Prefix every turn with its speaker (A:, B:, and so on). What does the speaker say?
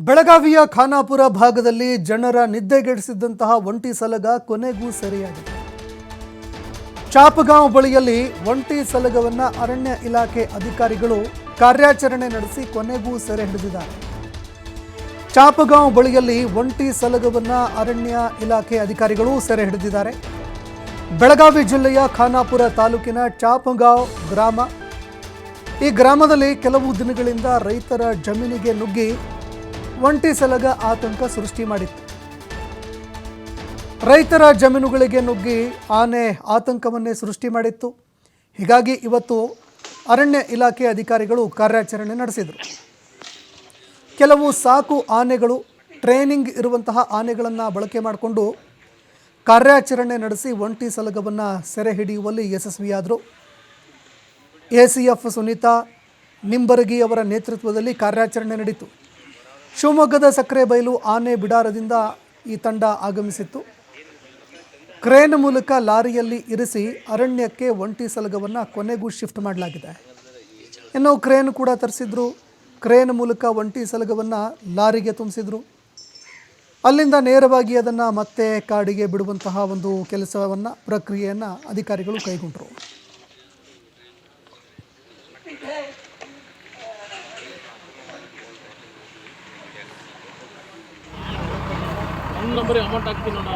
A: ಬೆಳಗಾವಿಯ ಖಾನಾಪುರ ಭಾಗದಲ್ಲಿ ಜನರ ನಿದ್ದೆಗೆಡಿಸಿದ್ದಂತಹ ಒಂಟಿ ಸಲಗ ಕೊನೆಗೂ ಸೆರೆಯಾಗಿದೆ. ಚಾಪಗಾಂವ್ ಬಳಿಯಲ್ಲಿ ಒಂಟಿ ಸಲಗವನ್ನು ಅರಣ್ಯ ಇಲಾಖೆ ಅಧಿಕಾರಿಗಳು ಕಾರ್ಯಾಚರಣೆ ನಡೆಸಿ ಕೊನೆಗೂ ಸೆರೆ ಹಿಡಿದಿದ್ದಾರೆ. ಚಾಪಗಾಂವ್ ಬಳಿಯಲ್ಲಿ ಒಂಟಿ ಸಲಗವನ್ನು ಅರಣ್ಯ ಇಲಾಖೆ ಅಧಿಕಾರಿಗಳು ಸೆರೆ ಹಿಡಿದಿದ್ದಾರೆ. ಬೆಳಗಾವಿ ಜಿಲ್ಲೆಯ ಖಾನಾಪುರ ತಾಲೂಕಿನ ಚಾಪಗಾಂವ್ ಗ್ರಾಮ. ಈ ಗ್ರಾಮದಲ್ಲಿ ಕೆಲವು ದಿನಗಳಿಂದ ರೈತರ ಜಮೀನಿಗೆ ನುಗ್ಗಿ ಒಂಟಿ ಸಲಗ ಆತಂಕ ಸೃಷ್ಟಿ ಮಾಡಿತ್ತು. ರೈತರ ಜಮೀನುಗಳಿಗೆ ನುಗ್ಗಿ ಆನೆ ಆತಂಕವನ್ನೇ ಸೃಷ್ಟಿ ಮಾಡಿತ್ತು. ಹೀಗಾಗಿ ಇವತ್ತು ಅರಣ್ಯ ಇಲಾಖೆ ಅಧಿಕಾರಿಗಳು ಕಾರ್ಯಾಚರಣೆ ನಡೆಸಿದರು. ಕೆಲವು ಸಾಕು ಆನೆಗಳು, ಟ್ರೈನಿಂಗ್ ಇರುವಂತಹ ಆನೆಗಳನ್ನು ಬಳಕೆ ಮಾಡಿಕೊಂಡು ಕಾರ್ಯಾಚರಣೆ ನಡೆಸಿ ಒಂಟಿ ಸಲಗವನ್ನು ಸೆರೆ ಹಿಡಿಯುವಲ್ಲಿ ಯಶಸ್ವಿಯಾದರು. ACF ಸುನೀತಾ ನಿಂಬರಗಿ ಅವರ ನೇತೃತ್ವದಲ್ಲಿ ಕಾರ್ಯಾಚರಣೆ ನಡೆಯಿತು. ಶಿವಮೊಗ್ಗದ ಸಕ್ಕರೆಬೈಲು ಆನೆ ಬಿಡಾರದಿಂದ ಈ ತಂಡ ಆಗಮಿಸಿತ್ತು. ಕ್ರೇನ್ ಮೂಲಕ ಲಾರಿಯಲ್ಲಿ ಇರಿಸಿ ಅರಣ್ಯಕ್ಕೆ ಒಂಟಿ ಸಲಗವನ್ನು ಕೊನೆಗೂ ಶಿಫ್ಟ್ ಮಾಡಲಾಗಿದೆ. ಇನ್ನು ಕ್ರೇನ್ ಕೂಡ ತರಿಸಿದ್ರು. ಕ್ರೇನ್ ಮೂಲಕ ಒಂಟಿ ಸಲಗವನ್ನು ಲಾರಿಗೆ ತುಂಬಿಸಿದ್ರು. ಅಲ್ಲಿಂದ ನೇರವಾಗಿ ಅದನ್ನು ಮತ್ತೆ ಕಾಡಿಗೆ ಬಿಡುವಂತಹ ಒಂದು ಪ್ರಕ್ರಿಯೆಯನ್ನು ಅಧಿಕಾರಿಗಳು ಕೈಗೊಂಡರು.
B: ನಂಬರ್ ಅಮೌಂಟ್ ಹಾಕ್ತೀನಿ ನೋಡ.